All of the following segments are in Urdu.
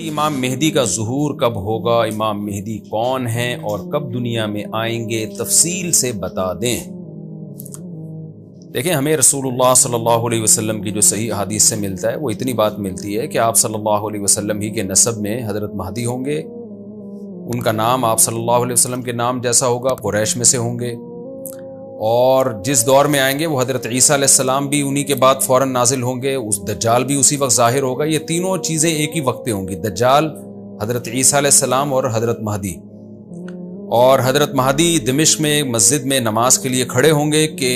امام مہدی کا ظہور کب ہوگا، امام مہدی کون ہیں اور کب دنیا میں آئیں گے، تفصیل سے بتا دیں۔ دیکھیں، ہمیں رسول اللہ صلی اللہ علیہ وسلم کی جو صحیح احادیث سے ملتا ہے وہ اتنی بات ملتی ہے کہ آپ صلی اللہ علیہ وسلم ہی کے نسب میں حضرت مہدی ہوں گے، ان کا نام آپ صلی اللہ علیہ وسلم کے نام جیسا ہوگا، قریش میں سے ہوں گے، اور جس دور میں آئیں گے وہ حضرت عیسیٰ علیہ السلام بھی انہی کے بعد فوراً نازل ہوں گے، اس دجال بھی اسی وقت ظاہر ہوگا۔ یہ تینوں چیزیں ایک ہی وقت پہ ہوں گی، دجال، حضرت عیسیٰ علیہ السلام اور حضرت مہدی۔ اور حضرت مہدی دمشق میں مسجد میں نماز کے لیے کھڑے ہوں گے کہ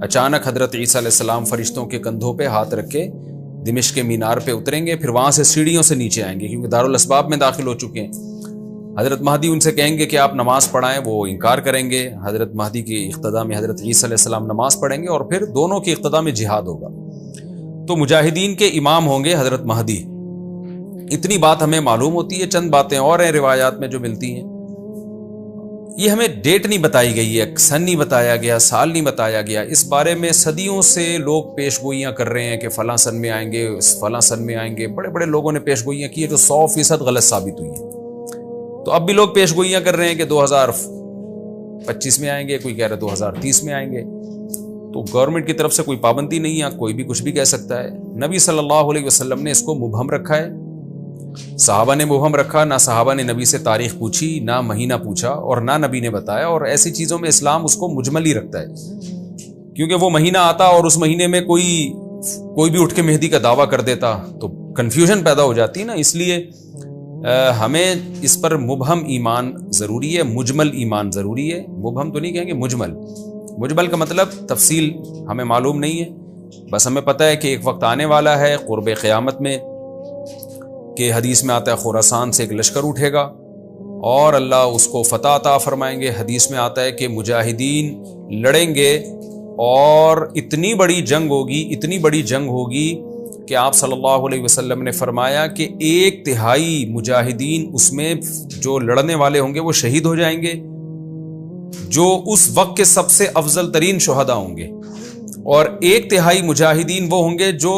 اچانک حضرت عیسیٰ علیہ السلام فرشتوں کے کندھوں پہ ہاتھ رکھ کے دمشق کے مینار پہ اتریں گے، پھر وہاں سے سیڑھیوں سے نیچے آئیں گے کیونکہ دارالاسباب میں داخل ہو چکے ہیں۔ حضرت مہدی ان سے کہیں گے کہ آپ نماز پڑھائیں، وہ انکار کریں گے۔ حضرت مہدی کی اقتداء میں حضرت عیسیٰ علیہ السلام نماز پڑھیں گے اور پھر دونوں کی اقتداء میں جہاد ہوگا۔ تو مجاہدین کے امام ہوں گے حضرت مہدی۔ اتنی بات ہمیں معلوم ہوتی ہے، چند باتیں اور ہیں روایات میں جو ملتی ہیں۔ یہ ہمیں ڈیٹ نہیں بتائی گئی ہے، سن نہیں بتایا گیا، سال نہیں بتایا گیا۔ اس بارے میں صدیوں سے لوگ پیش گوئیاں کر رہے ہیں کہ فلاں سن میں آئیں گے، فلاں سن میں آئیں گے۔ بڑے بڑے لوگوں نے پیش گوئیاں کی ہیں جو 100% غلط ثابت ہوئی ہیں۔ تو اب بھی لوگ پیش گوئیاں کر رہے ہیں کہ 2025 میں آئیں گے، کوئی کہہ رہا ہے 2030 میں آئیں گے۔ تو گورنمنٹ کی طرف سے کوئی پابندی نہیں ہے، کوئی بھی کچھ بھی کہہ سکتا ہے۔ نبی صلی اللہ علیہ وسلم نے اس کو مبہم رکھا ہے، صحابہ نے مبہم رکھا، نہ صحابہ نے نبی سے تاریخ پوچھی، نہ مہینہ پوچھا، اور نہ نبی نے بتایا۔ اور ایسی چیزوں میں اسلام اس کو مجمل ہی رکھتا ہے، کیونکہ وہ مہینہ آتا اور اس مہینے میں کوئی بھی اٹھ کے مہدی کا دعویٰ کر دیتا تو کنفیوژن پیدا ہو جاتی نا۔ اس لیے ہمیں اس پر مبہم ایمان ضروری ہے، مجمل ایمان ضروری ہے۔ مبہم تو نہیں کہیں گے، مجمل۔ مجمل کا مطلب تفصیل ہمیں معلوم نہیں ہے، بس ہمیں پتہ ہے کہ ایک وقت آنے والا ہے قرب قیامت میں کہ حدیث میں آتا ہے خراسان سے ایک لشکر اٹھے گا اور اللہ اس کو فتح عطا فرمائیں گے۔ حدیث میں آتا ہے کہ مجاہدین لڑیں گے اور اتنی بڑی جنگ ہوگی کہ آپ صلی اللہ علیہ وسلم نے فرمایا کہ 1/3 مجاہدین اس میں جو لڑنے والے ہوں گے وہ شہید ہو جائیں گے، جو اس وقت کے سب سے افضل ترین شہداء ہوں گے، اور 1/3 مجاہدین وہ ہوں گے جو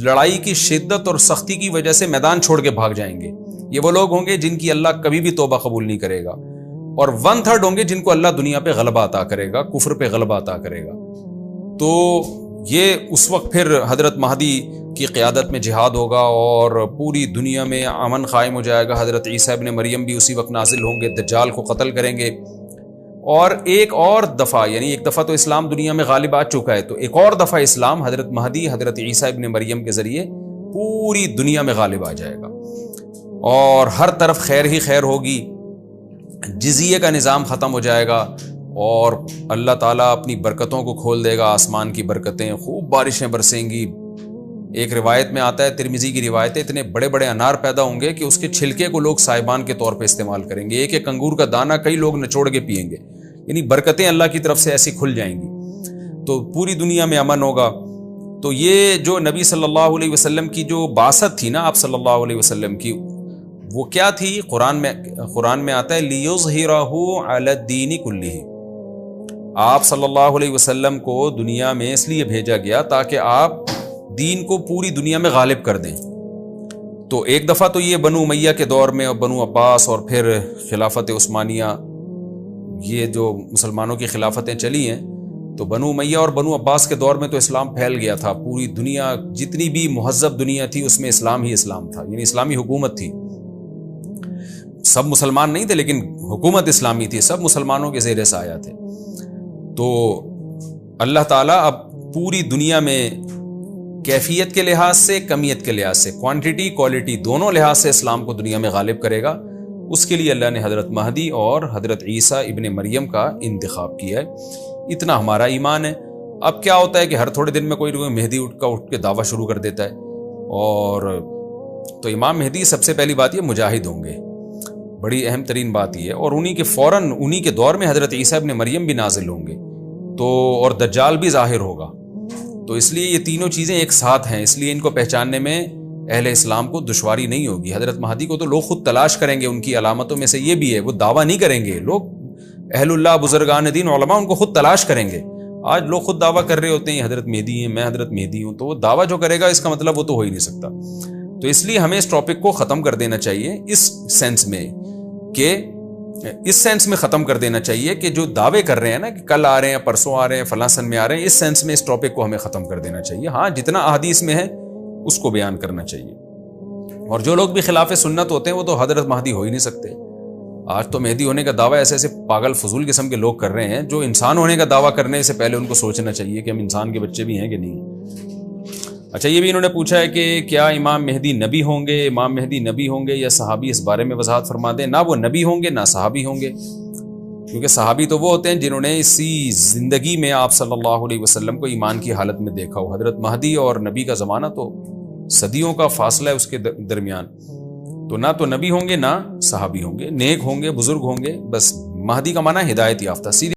لڑائی کی شدت اور سختی کی وجہ سے میدان چھوڑ کے بھاگ جائیں گے۔ یہ وہ لوگ ہوں گے جن کی اللہ کبھی بھی توبہ قبول نہیں کرے گا، اور 1/3 ہوں گے جن کو اللہ دنیا پہ غلبہ عطا کرے گا، کفر پہ غلبہ عطا کرے گا۔ تو یہ اس وقت پھر حضرت مہدی کی قیادت میں جہاد ہوگا اور پوری دنیا میں امن قائم ہو جائے گا۔ حضرت عیسیٰ ابن مریم بھی اسی وقت نازل ہوں گے، دجال کو قتل کریں گے، اور ایک اور دفعہ، یعنی ایک دفعہ تو اسلام دنیا میں غالب آ چکا ہے، تو ایک اور دفعہ اسلام حضرت مہدی حضرت عیسیٰ ابن مریم کے ذریعے پوری دنیا میں غالب آ جائے گا، اور ہر طرف خیر ہی خیر ہوگی، جزیے کا نظام ختم ہو جائے گا، اور اللہ تعالیٰ اپنی برکتوں کو کھول دے گا، آسمان کی برکتیں، خوب بارشیں برسیں گی۔ ایک روایت میں آتا ہے، ترمذی کی روایت ہے، اتنے بڑے بڑے انار پیدا ہوں گے کہ اس کے چھلکے کو لوگ سائبان کے طور پہ استعمال کریں گے، ایک انگور کا دانہ کئی لوگ نچوڑ کے پئیں گے، یعنی برکتیں اللہ کی طرف سے ایسی کھل جائیں گی، تو پوری دنیا میں امن ہوگا۔ تو یہ جو نبی صلی اللہ علیہ وسلم کی جو بعثت تھی نا، آپ صلی اللہ علیہ وسلم کی، وہ کیا تھی؟ قرآن میں آتا ہے لِيُظْهِرَهُ عَلَى الدِّينِ كُلِّهِ۔ آپ صلی اللہ علیہ وسلم کو دنیا میں اس لیے بھیجا گیا تاکہ آپ دین کو پوری دنیا میں غالب کر دیں۔ تو ایک دفعہ تو یہ بنو امیہ کے دور میں، اور بنو عباس، اور پھر خلافت عثمانیہ، یہ جو مسلمانوں کی خلافتیں چلی ہیں، تو بنو امیہ اور بنو عباس کے دور میں تو اسلام پھیل گیا تھا، پوری دنیا، جتنی بھی مہذب دنیا تھی اس میں اسلام ہی اسلام تھا، یعنی اسلامی حکومت تھی۔ سب مسلمان نہیں تھے لیکن حکومت اسلامی تھی، سب مسلمانوں کے زیر سایہ تھے۔ تو اللہ تعالیٰ اب پوری دنیا میں کیفیت کے لحاظ سے، کمیت کے لحاظ سے، کوانٹٹی کوالٹی دونوں لحاظ سے اسلام کو دنیا میں غالب کرے گا۔ اس کے لیے اللہ نے حضرت مہدی اور حضرت عیسیٰ ابن مریم کا انتخاب کیا ہے۔ اتنا ہمارا ایمان ہے۔ اب کیا ہوتا ہے کہ ہر تھوڑے دن میں کوئی مہدی اٹھ کے دعویٰ شروع کر دیتا ہے، اور تو امام مہدی سب سے پہلی بات یہ مجاہد ہوں گے، بڑی اہم ترین بات یہ ہے، اور انہی کے دور میں حضرت عیسیٰ ابن مریم بھی نازل ہوں گے، تو اور دجال بھی ظاہر ہوگا۔ تو اس لیے یہ تینوں چیزیں ایک ساتھ ہیں، اس لیے ان کو پہچاننے میں اہل اسلام کو دشواری نہیں ہوگی۔ حضرت مہدی کو تو لوگ خود تلاش کریں گے، ان کی علامتوں میں سے یہ بھی ہے، وہ دعویٰ نہیں کریں گے، لوگ اہل اللہ، بزرگان دین، علماء ان کو خود تلاش کریں گے۔ آج لوگ خود دعویٰ کر رہے ہوتے ہیں حضرت مہدی ہیں، میں حضرت مہدی ہوں، تو وہ دعویٰ جو کرے گا اس کا مطلب وہ تو ہو ہی نہیں سکتا۔ تو اس لیے ہمیں اس ٹاپک کو ختم کر دینا چاہیے، اس سینس میں ختم کر دینا چاہیے کہ جو دعوے کر رہے ہیں نا کہ کل آ رہے ہیں، پرسوں آ رہے ہیں، فلاں سن میں آ رہے ہیں، اس سینس میں اس ٹاپک کو ہمیں ختم کر دینا چاہیے۔ ہاں جتنا احادیث میں ہے اس کو بیان کرنا چاہیے۔ اور جو لوگ بھی خلاف سنت ہوتے ہیں وہ تو حضرت مہدی ہو ہی نہیں سکتے۔ آج تو مہدی ہونے کا دعویٰ ایسے ایسے پاگل فضول قسم کے لوگ کر رہے ہیں، جو انسان ہونے کا دعویٰ کرنے سے پہلے ان کو سوچنا چاہیے کہ ہم انسان کے بچے بھی ہیں کہ نہیں۔ اچھا، یہ بھی انہوں نے پوچھا ہے کہ کیا امام مہدی نبی ہوں گے؟ امام مہدی نبی ہوں گے یا صحابی؟ اس بارے میں وضاحت فرما دیں۔ نہ وہ نبی ہوں گے نہ صحابی ہوں گے، کیونکہ صحابی تو وہ ہوتے ہیں جنہوں نے اسی زندگی میں آپ صلی اللہ علیہ وسلم کو ایمان کی حالت میں دیکھا ہو۔ حضرت مہدی اور نبی کا زمانہ تو صدیوں کا فاصلہ ہے اس کے درمیان، تو نہ تو نبی ہوں گے نہ صحابی ہوں گے، نیک ہوں گے، بزرگ ہوں گے، بس مہدی کا معنی ہدایت یافتہ، سیدھی